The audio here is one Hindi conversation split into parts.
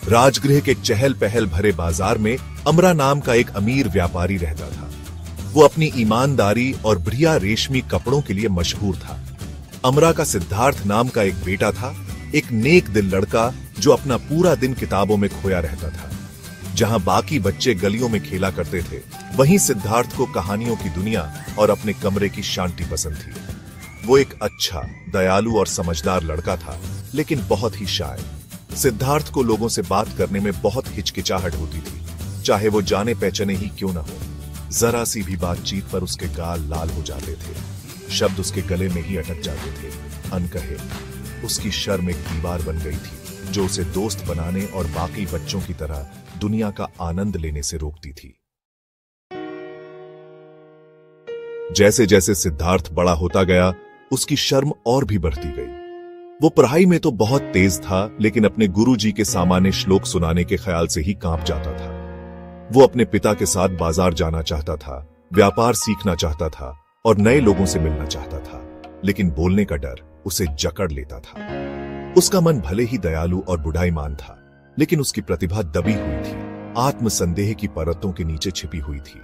राजगृह के चहल पहल भरे बाजार में अमरा नाम का एक अमीर व्यापारी रहता था। वो अपनी ईमानदारी और बढ़िया रेशमी कपड़ों के लिए मशहूर था। अमरा का सिद्धार्थ नाम का एक बेटा था, एक नेक दिल लड़का जो अपना पूरा दिन किताबों में खोया रहता था। जहां बाकी बच्चे गलियों में खेला करते थे, वहीं सिद्धार्थ को कहानियों की दुनिया और अपने कमरे की शांति पसंद थी। वो एक अच्छा, दयालु और समझदार लड़का था, लेकिन बहुत ही शाय। सिद्धार्थ को लोगों से बात करने में बहुत हिचकिचाहट होती थी, चाहे वो जाने पहचाने ही क्यों ना हो। जरा सी भी बातचीत पर उसके गाल लाल हो जाते थे, शब्द उसके गले में ही अटक जाते थे। अनकहे उसकी शर्म एक दीवार बन गई थी, जो उसे दोस्त बनाने और बाकी बच्चों की तरह दुनिया का आनंद लेने से रोकती थी। जैसे जैसे सिद्धार्थ बड़ा होता गया, उसकी शर्म और भी बढ़ती गई। वो पढ़ाई में तो बहुत तेज था, लेकिन अपने गुरुजी के सामान्य श्लोक सुनाने के ख्याल से ही कांप जाता था। वो अपने पिता के साथ बाजार जाना चाहता था, व्यापार सीखना चाहता था और नए लोगों से मिलना चाहता था, लेकिन बोलने का डर उसे जकड़ लेता था। उसका मन भले ही दयालु और बुढ़ाईमान था, लेकिन उसकी प्रतिभा दबी हुई थी, आत्मसंदेह की परतों के नीचे छिपी हुई थी।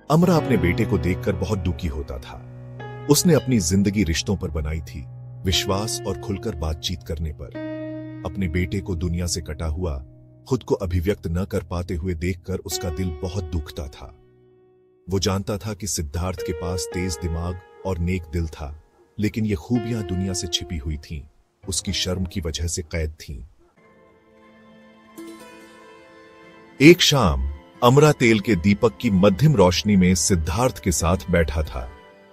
अमरा अपने बेटे को देखकर बहुत दुखी होता था। उसने अपनी जिंदगी रिश्तों पर बनाई थी, विश्वास और खुलकर बातचीत करने पर। अपने बेटे को दुनिया से कटा हुआ, खुद को अभिव्यक्त न कर पाते हुए देखकर उसका दिल बहुत दुखता था। वो जानता था कि सिद्धार्थ के पास तेज दिमाग और नेक दिल था, लेकिन ये खूबियां दुनिया से छिपी हुई थीं, उसकी शर्म की वजह से कैद थीं। एक शाम अमरा तेल के दीपक की मध्यम रोशनी में सिद्धार्थ के साथ बैठा था।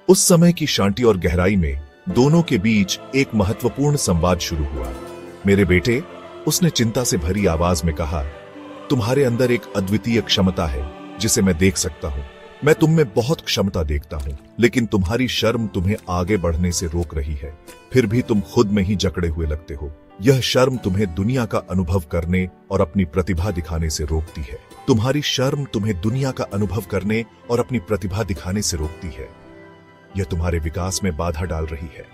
उस समय की शांति और गहराई में दोनों के बीच एक महत्वपूर्ण संवाद शुरू हुआ। मेरे बेटे, उसने चिंता से भरी आवाज में कहा, तुम्हारे अंदर एक अद्वितीय क्षमता है जिसे मैं देख सकता हूं। मैं तुम में बहुत क्षमता देखता हूं, लेकिन तुम्हारी शर्म तुम्हें आगे बढ़ने से रोक रही है। फिर भी तुम खुद में ही जकड़े हुए लगते हो। यह शर्म तुम्हें दुनिया का अनुभव करने और अपनी प्रतिभा दिखाने से रोकती है। तुम्हारी शर्म तुम्हें दुनिया का अनुभव करने और अपनी प्रतिभा दिखाने से रोकती है। यह तुम्हारे विकास में बाधा डाल रही है।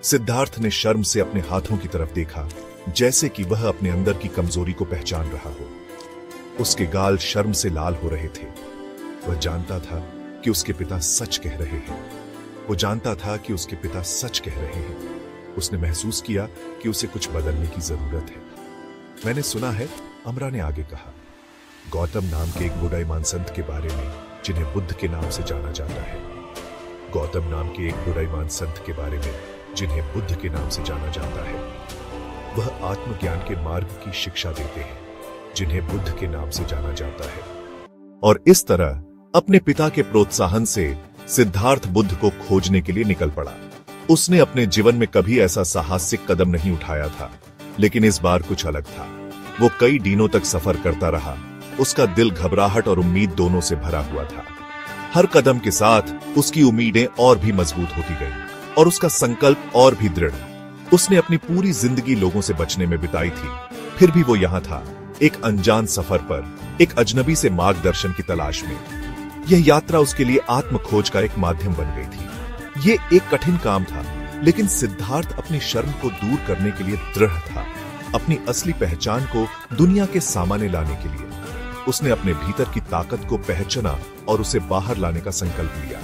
सिद्धार्थ ने शर्म से अपने हाथों की तरफ देखा, जैसे कि वह अपने अंदर की कमजोरी को पहचान रहा हो। उसके गाल शर्म से लाल हो रहे थे। वह जानता था कि उसके पिता सच कह रहे हैं। वो जानता था कि उसके पिता सच कह रहे हैं। उसने महसूस किया कि उसे कुछ बदलने की जरूरत है। मैंने सुना है, अमरा ने आगे कहा, गौतम नाम के एक बुढ़ाईमान संत के बारे में, जिन्हें बुद्ध के नाम से जाना जाता है। गौतम नाम के एक बुढ़ाईमान संत के बारे में, जिन्हें बुद्ध के नाम से जाना जाता है। वह आत्मज्ञान के मार्ग की शिक्षा देते हैं, जिन्हें बुद्ध के नाम से जाना जाता है। और इस तरह अपने पिता के प्रोत्साहन से सिद्धार्थ बुद्ध को खोजने के लिए निकल पड़ा। उसने अपने जीवन में कभी ऐसा साहसिक कदम नहीं उठाया था, लेकिन इस बार कुछ अलग था। वो कई दिनों तक सफर करता रहा। उसका दिल घबराहट और उम्मीद दोनों से भरा हुआ था। हर कदम के साथ उसकी उम्मीदें और भी मजबूत होती गईं और उसका संकल्प और भी दृढ़। उसने अपनी पूरी जिंदगी लोगों से बचने में बिताई थी, फिर भी वो यहां था, एक अनजान सफर पर, एक अजनबी से मार्गदर्शन की तलाश में। यह यात्रा उसके लिए आत्म खोज का एक माध्यम बन गई थी। ये एक कठिन काम था, लेकिन सिद्धार्थ अपनी शर्म को दूर करने के लिए दृढ़ था, अपनी असली पहचान को दुनिया के सामने लाने के लिए। उसने अपने भीतर की ताकत को पहचाना और उसे बाहर लाने का संकल्प लिया।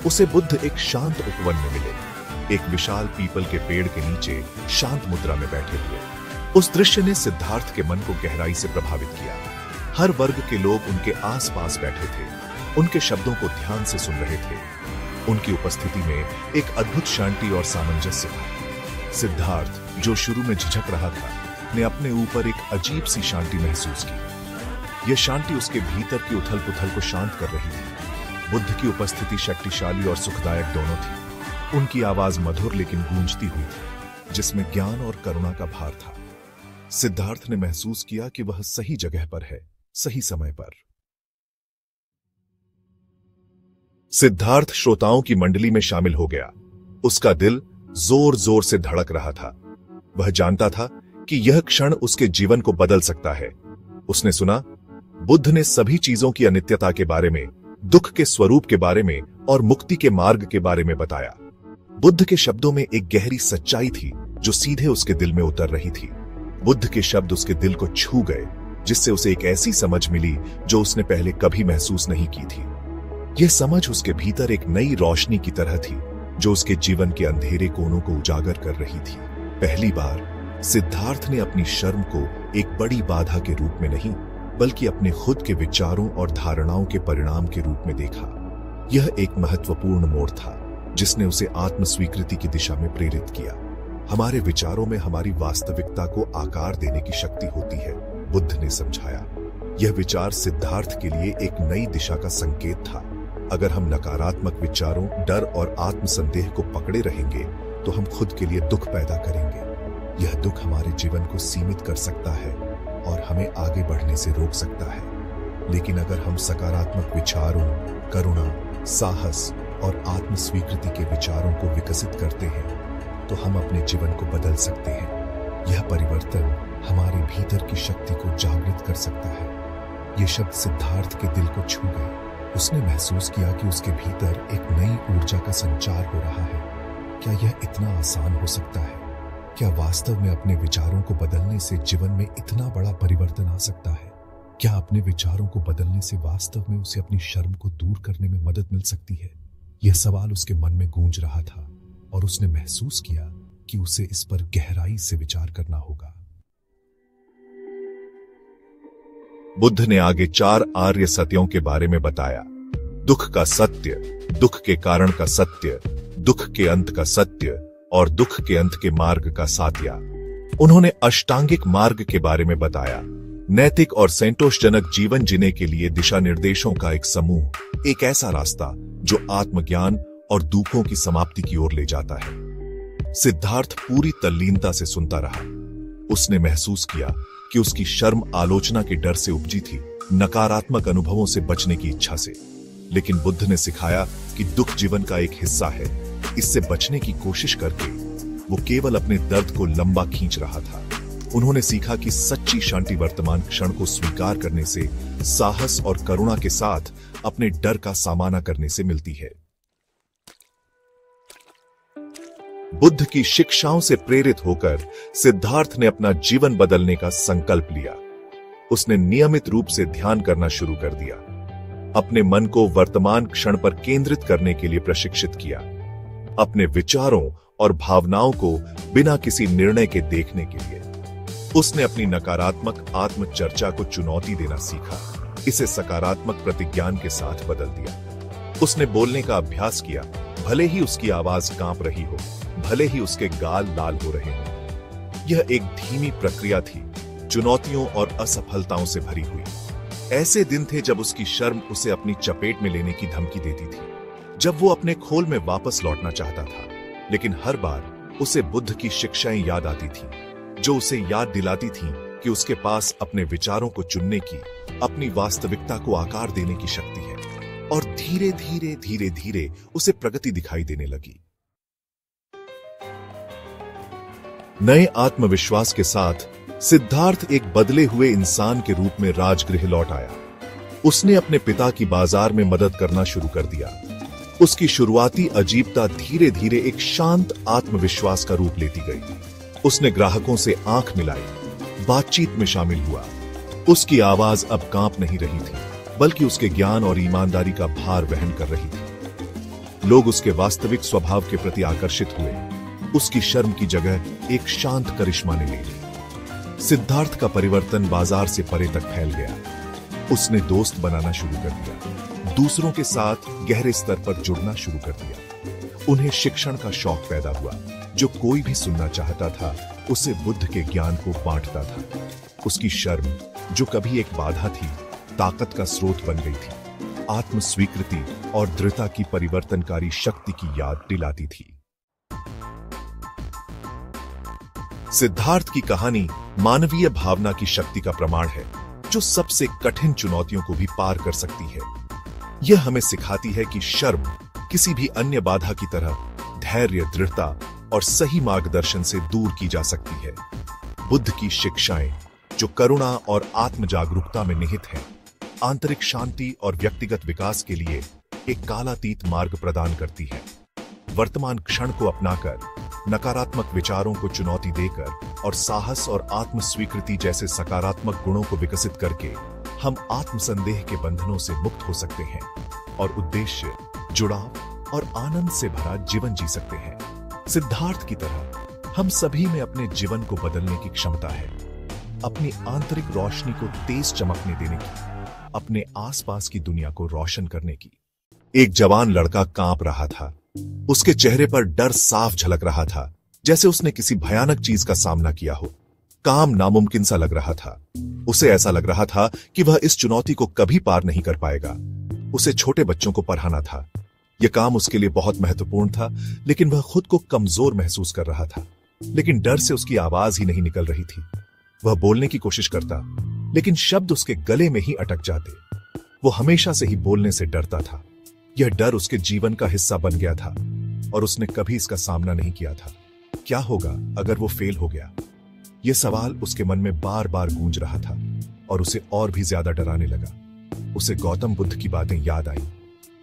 उसे बुद्ध एक शांत उपवन में मिले, एक विशाल पीपल के पेड़ के नीचे शांत मुद्रा में बैठे हुए। उस दृश्य ने सिद्धार्थ के मन को गहराई से प्रभावित किया। हर वर्ग के लोग उनके आसपास बैठे थे, उनके शब्दों को ध्यान से सुन रहे थे। उनकी उपस्थिति में एक अद्भुत शांति और सामंजस्य था। सिद्धार्थ, जो शुरू में झिझक रहा था, ने अपने ऊपर एक अजीब सी शांति महसूस की। यह शांति उसके भीतर की उथल पुथल को शांत कर रही थी। बुद्ध की उपस्थिति शक्तिशाली और सुखदायक दोनों थी। उनकी आवाज मधुर लेकिन गूंजती हुई थी, जिसमें ज्ञान और करुणा का भार था। सिद्धार्थ ने महसूस किया कि वह सही जगह पर है, सही समय पर। सिद्धार्थ श्रोताओं की मंडली में शामिल हो गया। उसका दिल जोर जोर से धड़क रहा था। वह जानता था कि यह क्षण उसके जीवन को बदल सकता है। उसने सुना, बुद्ध ने सभी चीजों की अनित्यता के बारे में, दुख के स्वरूप के बारे में और मुक्ति के मार्ग के बारे में बताया। बुद्ध के शब्दों में एक गहरी सच्चाई थी जो सीधे उसके दिल में उतर रही थी। बुद्ध के शब्द उसके दिल को छू गए, जिससे उसे एक ऐसी समझ मिली जो उसने पहले कभी महसूस नहीं की थी। यह समझ उसके भीतर एक नई रोशनी की तरह थी, जो उसके जीवन के अंधेरे कोनों को उजागर कर रही थी। पहली बार सिद्धार्थ ने अपनी शर्म को एक बड़ी बाधा के रूप में नहीं, बल्कि अपने खुद के विचारों और धारणाओं के परिणाम के रूप में देखा। यह एक महत्वपूर्ण मोड़ था, जिसने उसे आत्म स्वीकृति की दिशा में प्रेरित किया। हमारे विचारों में हमारी वास्तविकता को आकार देने की शक्ति होती है, बुद्ध ने समझाया। यह विचार सिद्धार्थ के लिए एक नई दिशा का संकेत था। अगर हम नकारात्मक विचारों, डर और आत्मसंदेह को पकड़े रहेंगे, तो हम खुद के लिए दुख पैदा करेंगे। यह दुख हमारे जीवन को सीमित कर सकता है और हमें आगे बढ़ने से रोक सकता है। लेकिन अगर हम सकारात्मक विचारों, करुणा, साहस और आत्म स्वीकृति के विचारों को विकसित करते हैं, तो हम अपने जीवन को बदल सकते हैं। यह परिवर्तन हमारे भीतर की शक्ति को जागृत कर सकता है। ये शब्द सिद्धार्थ के दिल को छू गए। उसने महसूस किया कि उसके भीतर एक नई ऊर्जा का संचार हो रहा है। क्या यह इतना आसान हो सकता है? क्या वास्तव में अपने विचारों को बदलने से जीवन में इतना बड़ा परिवर्तन आ सकता है? क्या अपने विचारों को बदलने से वास्तव में उसे अपनी शर्म को दूर करने में मदद मिल सकती है? यह सवाल उसके मन में गूंज रहा था और उसने महसूस किया कि उसे इस पर गहराई से विचार करना होगा। बुद्ध ने आगे 4 आर्य सत्यों के बारे में बताया। दुख का सत्य, दुख के कारण का सत्य, दुख के अंत का सत्य और दुख के अंत के मार्ग का सात्या। उन्होंने अष्टांगिक मार्ग के बारे में बताया, नैतिक और संतोषजनक जीवन जीने के लिए दिशा निर्देशों का एक समूह, एक ऐसा रास्ता जो आत्मज्ञान और दुखों की समाप्ति की ओर ले जाता है। सिद्धार्थ पूरी तल्लीनता से सुनता रहा। उसने महसूस किया कि उसकी शर्म आलोचना के डर से उपजी थी, नकारात्मक अनुभवों से बचने की इच्छा से। लेकिन बुद्ध ने सिखाया कि दुख जीवन का एक हिस्सा है। इससे बचने की कोशिश करके वो केवल अपने दर्द को लंबा खींच रहा था। उन्होंने सीखा कि सच्ची शांति वर्तमान क्षण को स्वीकार करने से, साहस और करुणा के साथ अपने डर का सामना करने से मिलती है। बुद्ध की शिक्षाओं से प्रेरित होकर सिद्धार्थ ने अपना जीवन बदलने का संकल्प लिया। उसने नियमित रूप से ध्यान करना शुरू कर दिया, अपने मन को वर्तमान क्षण पर केंद्रित करने के लिए प्रशिक्षित किया, अपने विचारों और भावनाओं को बिना किसी निर्णय के देखने के लिए। उसने अपनी नकारात्मक आत्मचर्चा को चुनौती देना सीखा, इसे सकारात्मक प्रतिज्ञान के साथ बदल दिया। उसने बोलने का अभ्यास किया, भले ही उसकी आवाज कांप रही हो, भले ही उसके गाल लाल हो रहे हों। यह एक धीमी प्रक्रिया थी, चुनौतियों और असफलताओं से भरी हुई। ऐसे दिन थे जब उसकी शर्म उसे अपनी चपेट में लेने की धमकी देती थी, जब वो अपने खोल में वापस लौटना चाहता था। लेकिन हर बार उसे बुद्ध की शिक्षाएं याद आती थीं, जो उसे याद दिलाती थीं कि उसके पास अपने विचारों को चुनने की, अपनी वास्तविकता को आकार देने की शक्ति है। और धीरे धीरे धीरे धीरे उसे प्रगति दिखाई देने लगी। नए आत्मविश्वास के साथ सिद्धार्थ एक बदले हुए इंसान के रूप में राजगृह लौट आया। उसने अपने पिता की बाजार में मदद करना शुरू कर दिया। उसकी शुरुआती अजीबता धीरे धीरे एक शांत आत्मविश्वास का रूप लेती गई। उसने ग्राहकों से आंख मिलाई, बातचीत में शामिल हुआ। उसकी आवाज अब कांप नहीं रही थी, बल्कि उसके ज्ञान और ईमानदारी का भार वहन कर रही थी। लोग उसके वास्तविक स्वभाव के प्रति आकर्षित हुए। उसकी शर्म की जगह एक शांत करिश्मा ने ले ली। सिद्धार्थ का परिवर्तन बाजार से परे तक फैल गया। उसने दोस्त बनाना शुरू कर दिया, दूसरों के साथ गहरे स्तर पर जुड़ना शुरू कर दिया। उन्हें शिक्षण का शौक पैदा हुआ। जो कोई भी सुनना चाहता था, उसे बुद्ध के ज्ञान को बांटता था। उसकी शर्म, जो कभी एक बाधा थी, ताकत का स्रोत बन गई थी। आत्म स्वीकृति और दृढ़ता की परिवर्तनकारी शक्ति की याद दिलाती थी। सिद्धार्थ की कहानी मानवीय भावना की शक्ति का प्रमाण है, जो सबसे कठिन चुनौतियों को भी पार कर सकती है। यह हमें सिखाती है कि शर्म किसी भी अन्य बाधा की तरह धैर्य, दृढ़ता और सही मार्गदर्शन से दूर की जा सकती है। बुद्ध की शिक्षाएं, जो करुणा और आत्म जागरूकता में निहित हैं, आंतरिक शांति और व्यक्तिगत विकास के लिए एक कालातीत मार्ग प्रदान करती है। वर्तमान क्षण को अपनाकर नकारात्मक विचारों को चुनौती देकर और साहस और आत्म स्वीकृति जैसे सकारात्मक गुणों को विकसित करके हम आत्मसंदेह के बंधनों से मुक्त हो सकते हैं और उद्देश्य, जुड़ाव और आनंद से भरा जीवन जी सकते हैं। सिद्धार्थ की तरह हम सभी में अपने जीवन को बदलने की क्षमता है, अपनी आंतरिक रोशनी को तेज चमकने देने की, अपने आसपास की दुनिया को रोशन करने की। एक जवान लड़का कांप रहा था। उसके चेहरे पर डर साफ झलक रहा था, जैसे उसने किसी भयानक चीज का सामना किया हो। काम नामुमकिन सा लग रहा था। उसे ऐसा लग रहा था कि वह इस चुनौती को कभी पार नहीं कर पाएगा। उसे छोटे बच्चों को पढ़ाना था। यह काम उसके लिए बहुत महत्वपूर्ण था, लेकिन वह खुद को कमजोर महसूस कर रहा था। लेकिन डर से उसकी आवाज ही नहीं निकल रही थी। वह बोलने की कोशिश करता, लेकिन शब्द उसके गले में ही अटक जाते। वो हमेशा से ही बोलने से डरता था। यह डर उसके जीवन का हिस्सा बन गया था और उसने कभी इसका सामना नहीं किया था। क्या होगा अगर वो फेल हो गया? यह सवाल उसके मन में बार बार गूंज रहा था और उसे और भी ज्यादा डराने लगा। उसे गौतम बुद्ध की बातें याद आई।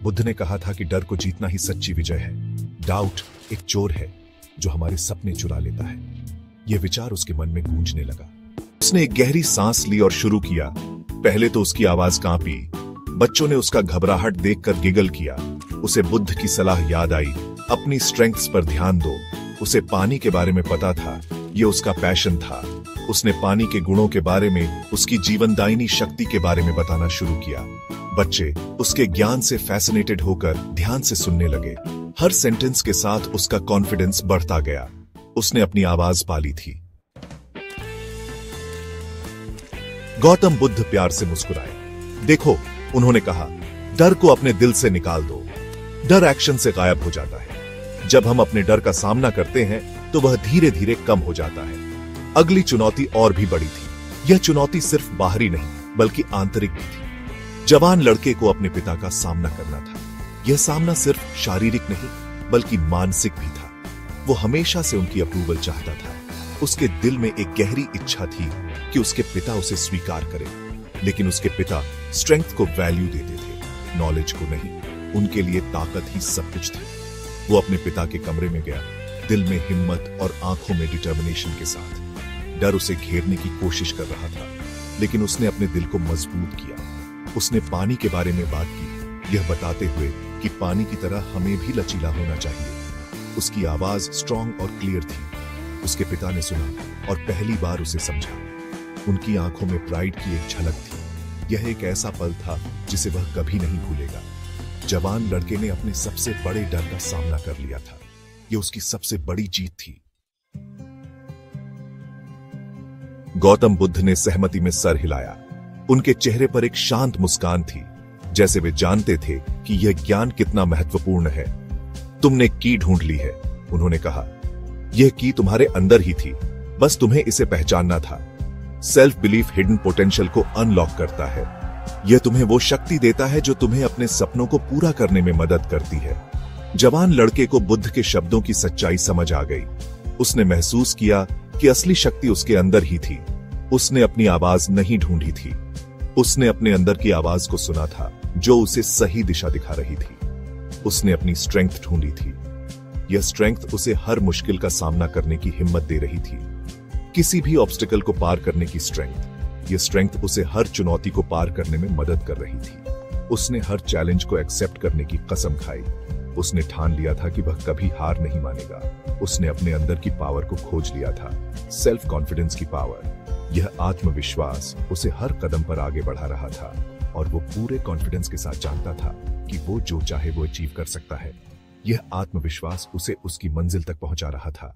बुद्ध ने कहा था कि डर को जीतना ही सच्ची विजय है। डाउट एक चोर है जो हमारे सपने चुरा लेता है। यह विचार उसके मन में गूंजने लगा। उसने एक गहरी सांस ली और शुरू किया। पहले तो उसकी आवाज कांपी। बच्चों ने उसका घबराहट देखकर गिगल किया। उसे बुद्ध की सलाह याद आई, अपनी स्ट्रेंथ्स पर ध्यान दो। उसे पानी के बारे में पता था, ये उसका पैशन था। उसने पानी के गुणों के बारे में, उसकी जीवनदायिनी शक्ति के बारे में बताना शुरू किया। बच्चे उसके ज्ञान से फैसिनेटेड होकर ध्यान से सुनने लगे। हर सेंटेंस के साथ उसका कॉन्फिडेंस बढ़ता गया। उसने अपनी आवाज पाली थी। गौतम बुद्ध प्यार से मुस्कुराए। देखो, उन्होंने कहा, डर को अपने दिल से निकाल दो। डर एक्शन से गायब हो जाता है। जब हम अपने डर का सामना करते हैं तो वह धीरे धीरे कम हो जाता है। अगली चुनौती और भी बड़ी थी। यह चुनौती सिर्फ बाहरी नहीं बल्कि आंतरिक भी थी। जवान लड़के को अपने पिता का सामना करना था। यह सामना सिर्फ शारीरिक नहीं बल्कि मानसिक भी था। वो हमेशा से उनकी अप्रूवल चाहता था। उसके दिल में एक गहरी इच्छा थी कि उसके पिता उसे स्वीकार करें, लेकिन उसके पिता स्ट्रेंथ को वैल्यू देते थे, नॉलेज को नहीं। उनके लिए ताकत ही सब कुछ थी। वो अपने पिता के कमरे में गया, दिल में हिम्मत और आंखों में डिटर्मिनेशन के साथ। डर उसे घेरने की कोशिश कर रहा था, लेकिन उसने अपने दिल को मजबूत किया। उसने पानी के बारे में बात की, यह बताते हुए कि पानी की तरह हमें भी लचीला होना चाहिए। उसकी आवाज स्ट्रांग और क्लियर थी। उसके पिता ने सुना और पहली बार उसे समझा। उनकी आंखों में प्राइड की एक झलक थी। यह एक ऐसा पल था जिसे वह कभी नहीं भूलेगा। जवान लड़के ने अपने सबसे बड़े डर का सामना कर लिया था। यह उसकी सबसे बड़ी जीत थी। गौतम बुद्ध ने सहमति में सर हिलाया। उनके चेहरे पर एक शांत मुस्कान थी, जैसे वे जानते थे कि यह ज्ञान कितना महत्वपूर्ण है। तुमने की ढूंढ ली है, उन्होंने कहा। यह की तुम्हारे अंदर ही थी, बस तुम्हें इसे पहचानना था। सेल्फ बिलीफ हिडन पोटेंशियल को अनलॉक करता है। यह तुम्हें वो शक्ति देता है जो तुम्हें अपने सपनों को पूरा करने में मदद करती है। जवान लड़के को बुद्ध के शब्दों की सच्चाई समझ आ गई। उसने महसूस किया कि असली शक्ति उसके अंदर ही थी। उसने अपनी आवाज नहीं ढूंढी थी। उसने अपने अंदर की आवाज को सुना था, जो उसे सही दिशा दिखा रही थी। उसने अपनी स्ट्रेंथ ढूंढी थी। यह स्ट्रेंथ उसे हर मुश्किल का सामना करने की हिम्मत दे रही थी। किसी भी ऑब्स्टिकल को पार करने की स्ट्रेंथ। यह स्ट्रेंथ उसे हर चुनौती को पार करने में मदद कर रही थी। उसने हर चैलेंज को एक्सेप्ट करने की कसम खाई। उसने ठान लिया था कि वह कभी हार नहीं मानेगा। उसने अपने अंदर की पावर को खोज लिया था, सेल्फ कॉन्फिडेंस की पावर। यह आत्मविश्वास उसे हर कदम पर आगे बढ़ा रहा था और वो पूरे कॉन्फिडेंस के साथ जानता था कि वो जो चाहे वो अचीव कर सकता है। यह आत्मविश्वास उसे उसकी मंजिल तक पहुंचा रहा था।